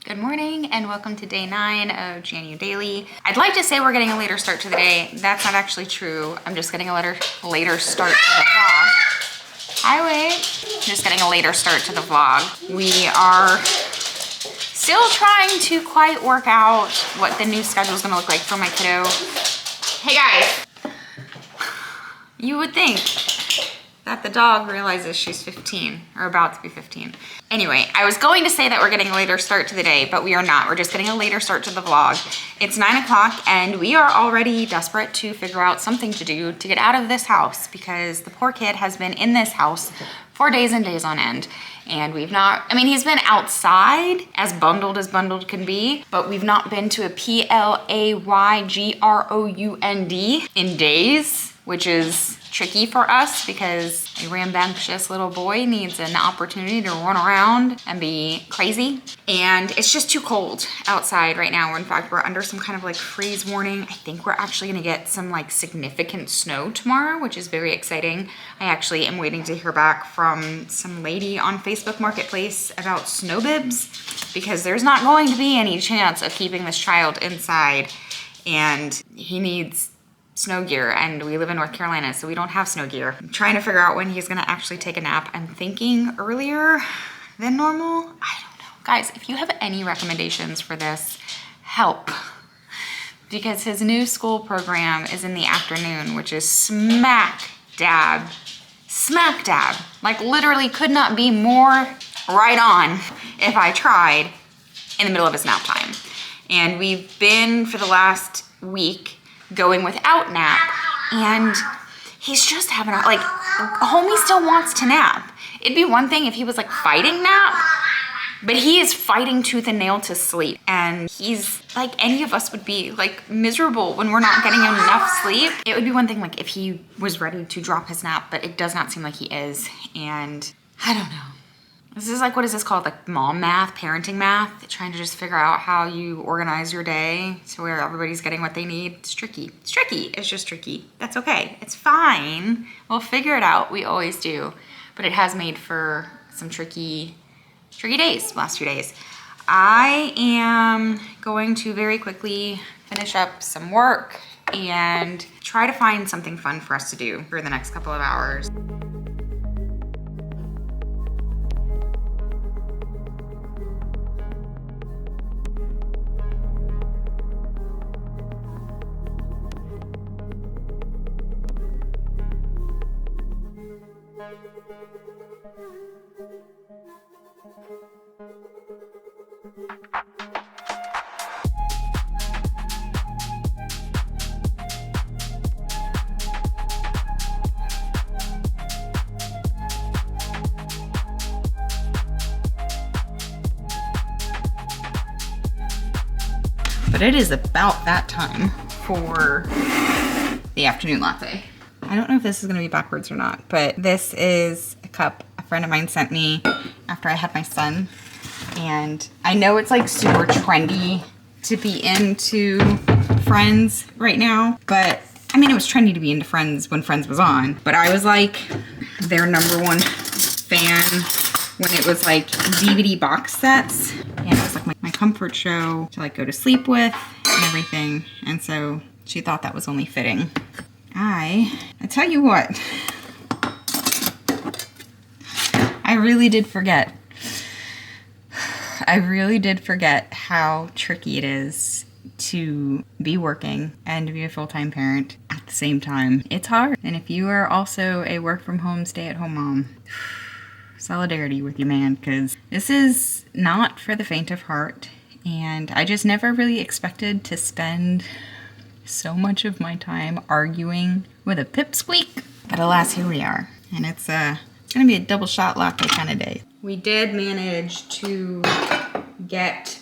Good morning and welcome to day 9 of JanuDAILY. I'd like to say we're getting a later start to the day. That's not actually true. I'm just getting a later start to the vlog. Hi, wait. Just getting a later start to the vlog. We are still trying to quite work out what the new schedule is going to look like for my kiddo. Hey guys, you would think that the dog realizes she's 15 or about to be 15. Anyway, I was going to say that we're getting a later start to the day, but we are not. We're just getting a later start to the vlog. It's 9 o'clock and we are already desperate to figure out something to do to get out of this house because the poor kid has been in this house for days and days on end. And we've not, I mean, he's been outside as bundled can be, but we've not been to a playground in days, which is tricky for us because a rambunctious little boy needs an opportunity to run around and be crazy. And it's just too cold outside right now. In fact, we're under some kind of like freeze warning. I think we're actually gonna get some like significant snow tomorrow, which is very exciting. I actually am waiting to hear back from some lady on Facebook Marketplace about snow bibs because there's not going to be any chance of keeping this child inside and he needs snow gear, and we live in North Carolina, so we don't have snow gear. I'm trying to figure out when he's gonna actually take a nap. I'm thinking earlier than normal. I don't know. Guys, if you have any recommendations for this, help. Because his new school program is in the afternoon, which is smack dab. Like literally could not be more right on if I tried in the middle of his nap time. And we've been for the last week going without nap, and he's just having a, like, homie still wants to nap. It'd be one thing if he was like fighting nap, but he is fighting tooth and nail to sleep. And he's like, any of us would be like miserable when we're not getting enough sleep. It would be one thing like if he was ready to drop his nap, but it does not seem like he is. And I don't know. This is like, what is this called? Like mom math, parenting math, trying to just figure out how you organize your day to where everybody's getting what they need. It's tricky. It's tricky. It's just tricky. That's okay. It's fine. We'll figure it out. We always do. But it has made for some tricky days, last few days. I am going to very quickly finish up some work and try to find something fun for us to do for the next couple of hours. But it is about that time for the afternoon latte. I don't know if this is gonna be backwards or not, but this is a cup a friend of mine sent me after I had my son. And I know it's like super trendy to be into Friends right now, but I mean, it was trendy to be into Friends when Friends was on, but I was like their #1 fan when it was like DVD box sets. And it was like my comfort show to like go to sleep with and everything. And so she thought that was only fitting. I tell you what, I really did forget. I really did forget how tricky it is to be working and to be a full-time parent at the same time. It's hard. And if you are also a work from home, stay-at-home mom, solidarity with you, man, because this is not for the faint of heart. And I just never really expected to spend so much of my time arguing with a pipsqueak. But alas, here we are. And it's gonna be a double shot latte kind of day. We did manage to get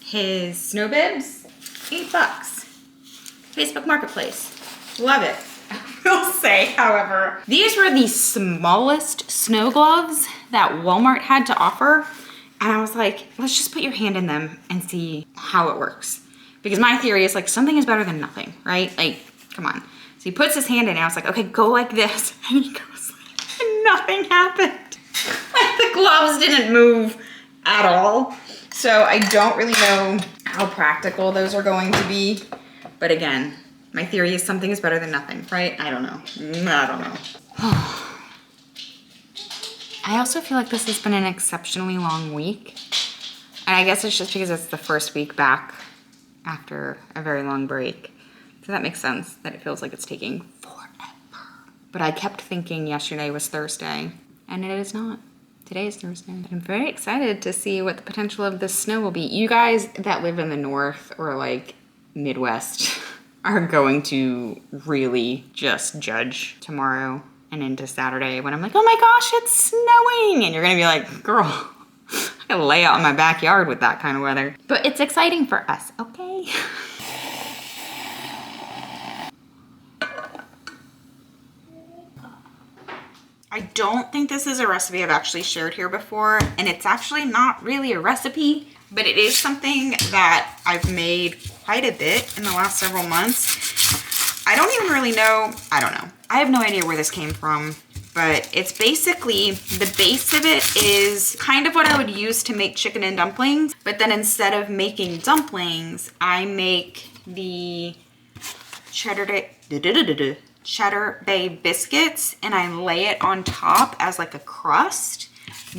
his snow bibs, $8. Facebook Marketplace. Love it. I will say, however, these were the smallest snow gloves that Walmart had to offer. And I was like, let's just put your hand in them and see how it works. Because my theory is like, something is better than nothing, right? Like, come on. So he puts his hand in and I was like, okay, go like this. And he goes like, and nothing happened. Like the gloves didn't move at all. So I don't really know how practical those are going to be. But again, my theory is something is better than nothing, right? I don't know. I don't know. I also feel like this has been an exceptionally long week. And I guess it's just because it's the first week back after a very long break. So that makes sense that it feels like it's taking forever. But I kept thinking yesterday was Thursday, and it is not. Today is Thursday. I'm very excited to see what the potential of this snow will be. You guys that live in the North or like Midwest are going to really just judge tomorrow and into Saturday when I'm like, oh my gosh, it's snowing. And you're gonna be like, girl, I gotta lay out in my backyard with that kind of weather. But it's exciting for us, okay? I don't think this is a recipe I've actually shared here before, and it's actually not really a recipe, but it is something that I've made quite a bit in the last several months. I don't even really know, I don't know. I have no idea where this came from, but it's basically, the base of it is kind of what I would use to make chicken and dumplings, but then instead of making dumplings, I make the Cheddar Bay biscuits, and I lay it on top as like a crust,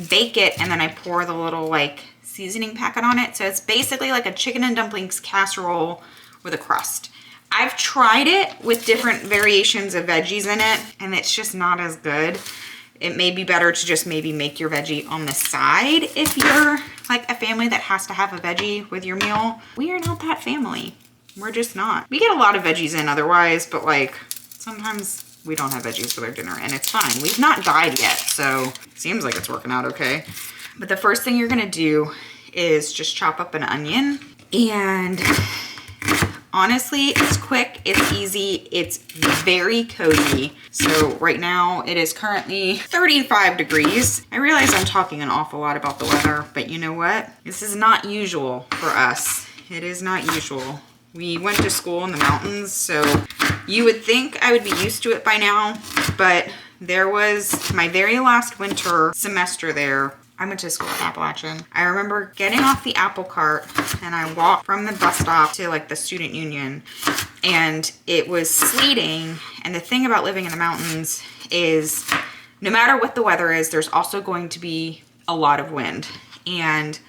bake it, and then I pour the little like seasoning packet on it. So it's basically like a chicken and dumplings casserole with a crust. I've tried it with different variations of veggies in it, and it's just not as good. It may be better to just maybe make your veggie on the side if you're like a family that has to have a veggie with your meal. We are not that family. We're just not. We get a lot of veggies in otherwise, but like sometimes we don't have veggies with our dinner, and it's fine. We've not died yet, so it seems like it's working out okay. But the first thing you're gonna do is just chop up an onion, and honestly, it's quick, it's easy, it's very cozy. So right now it is currently 35 degrees. I realize I'm talking an awful lot about the weather, but you know what? This is not usual for us. It is not usual. We went to school in the mountains, so you would think I would be used to it by now, but there was my very last winter semester there. I went to school at Appalachian. I remember getting off the apple cart and I walked from the bus stop to like the student union, and it was sleeting. And the thing about living in the mountains is no matter what the weather is, there's also going to be a lot of wind. And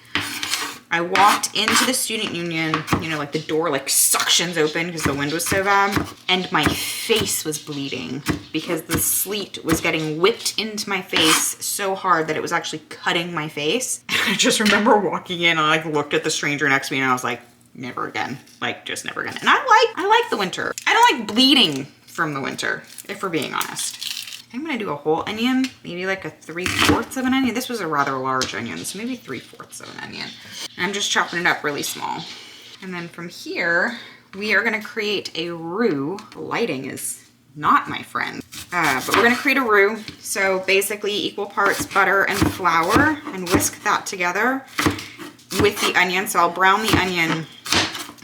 I walked into the student union, you know, like the door like suctions open because the wind was so bad, and my face was bleeding because the sleet was getting whipped into my face so hard that it was actually cutting my face. I just remember walking in and I like looked at the stranger next to me and I was like, never again, like just never again. And I like the winter. I don't like bleeding from the winter, if we're being honest. I'm gonna do a whole onion, maybe like a 3/4 of an onion. This was a rather large onion, so maybe 3/4 of an onion. And I'm just chopping it up really small. And then from here, we are gonna create a roux. The lighting is not my friend, but we're gonna create a roux. So basically equal parts butter and flour, and whisk that together with the onion. So I'll brown the onion,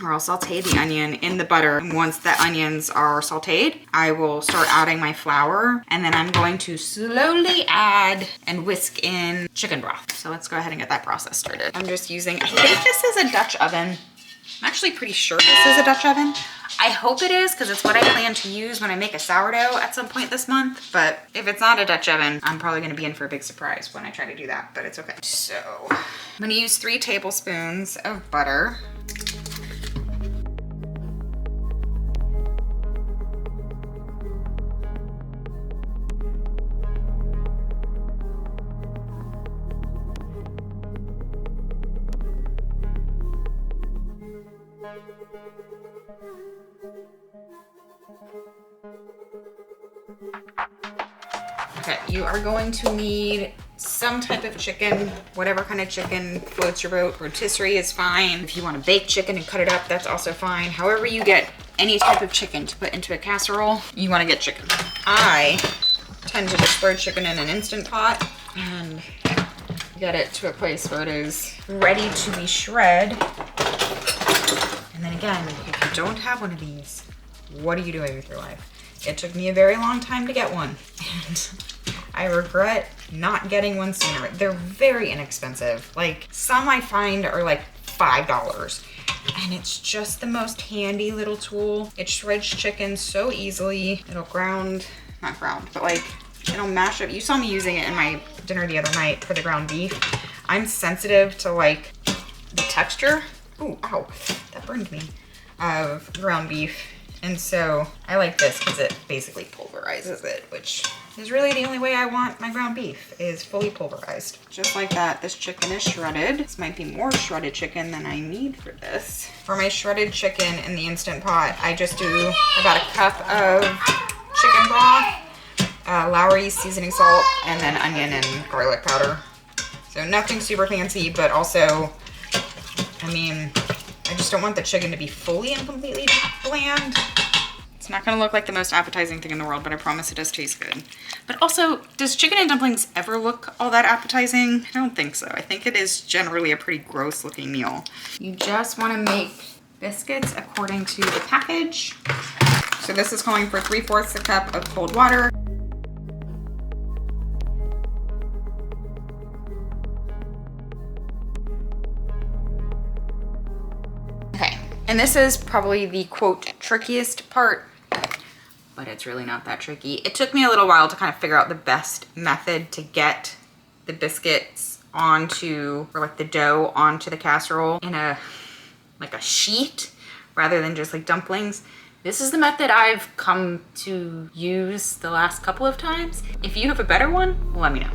or I'll saute the onion in the butter. And once the onions are sauteed, I will start adding my flour, and then I'm going to slowly add and whisk in chicken broth. So let's go ahead and get that process started. I'm just using, I think this is a Dutch oven. I'm actually pretty sure this is a Dutch oven. I hope it is, because it's what I plan to use when I make a sourdough at some point this month. But if it's not a Dutch oven, I'm probably gonna be in for a big surprise when I try to do that, but it's okay. So I'm gonna use 3 tablespoons of butter. Okay, you are going to need some type of chicken, whatever kind of chicken floats your boat. Rotisserie is fine. If you want to bake chicken and cut it up, that's also fine. However you get any type of chicken to put into a casserole, you want to get chicken. I tend to just throw chicken in an Instant Pot and get it to a place where it is ready to be shred. And then again, if you don't have one of these, what are you doing with your life? It took me a very long time to get one, and I regret not getting one sooner. They're very inexpensive. Like some I find are like $5. And it's just the most handy little tool. It shreds chicken so easily. It'll not ground, but like it'll mash up. You saw me using it in my dinner the other night for the ground beef. I'm sensitive to like the texture. Ooh, ow, that burned me. Of ground beef. And so I like this because it basically pulverizes it, which is really the only way I want my ground beef, is fully pulverized. Just like that, this chicken is shredded. This might be more shredded chicken than I need for this. For my shredded chicken in the Instant Pot, I just do about a cup of chicken broth, Lowry's seasoning salt, and then onion and garlic powder. So nothing super fancy, but also, I mean, I just don't want the chicken to be fully and completely bland. It's not gonna look like the most appetizing thing in the world, but I promise it does taste good. But also, does chicken and dumplings ever look all that appetizing? I don't think so. I think it is generally a pretty gross looking meal. You just wanna make biscuits according to the package. So this is calling for 3/4 a cup of cold water. Okay, and this is probably the quote trickiest part, but it's really not that tricky. It took me a little while to kind of figure out the best method to get the biscuits onto, or like the dough onto the casserole in a sheet rather than just like dumplings. This is the method I've come to use the last couple of times. If you have a better one, let me know.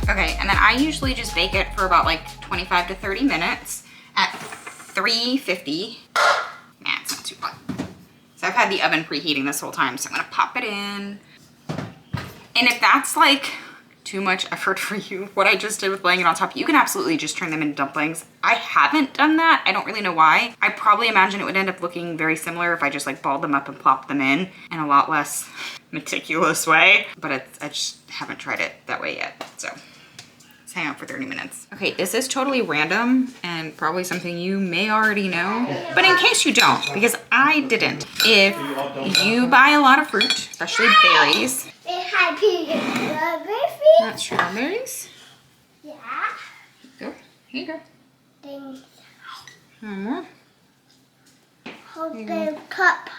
Okay, and then I usually just bake it for about like 25 to 30 minutes at 350. Nah, it's not too hot. So I've had the oven preheating this whole time, so I'm gonna pop it in. And if that's like too much effort for you, what I just did with laying it on top, you can absolutely just turn them into dumplings. I haven't done that. I don't really know why. I probably imagine it would end up looking very similar if I just like balled them up and plopped them in a lot less meticulous way, but I just haven't tried it that way yet, so. Hang out for 30 minutes. Okay, this is totally random and probably something you may already know, but in case you don't, because I didn't, if you buy a lot of fruit, especially berries. Not strawberries? Yeah. Go. Here you go. Thanks. One more. Whole cup.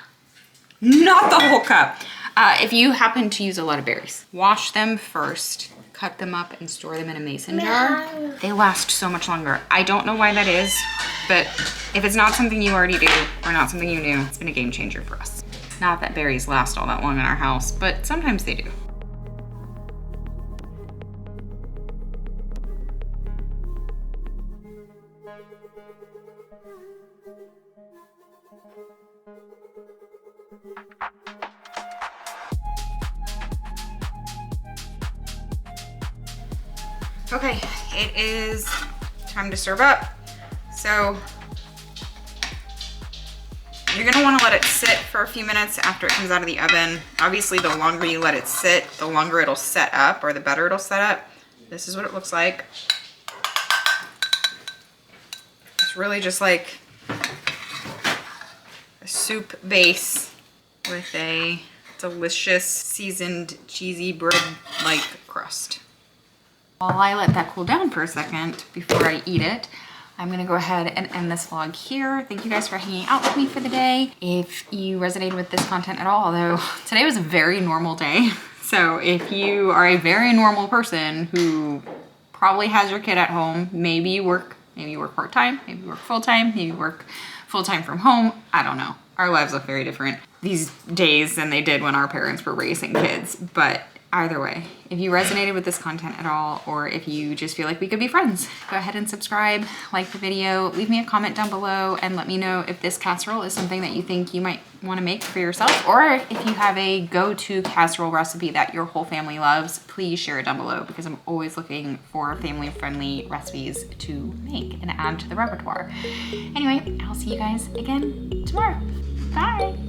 Not the whole cup. If you happen to use a lot of berries, wash them first. Cut them up and store them in a mason jar. They last so much longer. I don't know why that is, but if it's not something you already do or not something you knew, it's been a game changer for us. Not that berries last all that long in our house, but sometimes they do. Okay, it is time to serve up. So you're gonna wanna let it sit for a few minutes after it comes out of the oven. Obviously, the longer you let it sit, the longer it'll set up, or the better it'll set up. This is what it looks like. It's really just like a soup base with a delicious seasoned cheesy bread-like crust. While I let that cool down for a second before I eat it, I'm gonna go ahead and end this vlog here. Thank you guys for hanging out with me for the day. If you resonated with this content at all, although today was a very normal day. So if you are a very normal person who probably has your kid at home, maybe you work part-time, maybe you work full-time, maybe you work full-time from home, I don't know. Our lives look very different these days than they did when our parents were raising kids, but either way, if you resonated with this content at all, or if you just feel like we could be friends, go ahead and subscribe, like the video, leave me a comment down below, and let me know if this casserole is something that you think you might want to make for yourself, or if you have a go-to casserole recipe that your whole family loves, please share it down below, because I'm always looking for family-friendly recipes to make and add to the repertoire. Anyway, I'll see you guys again tomorrow. Bye!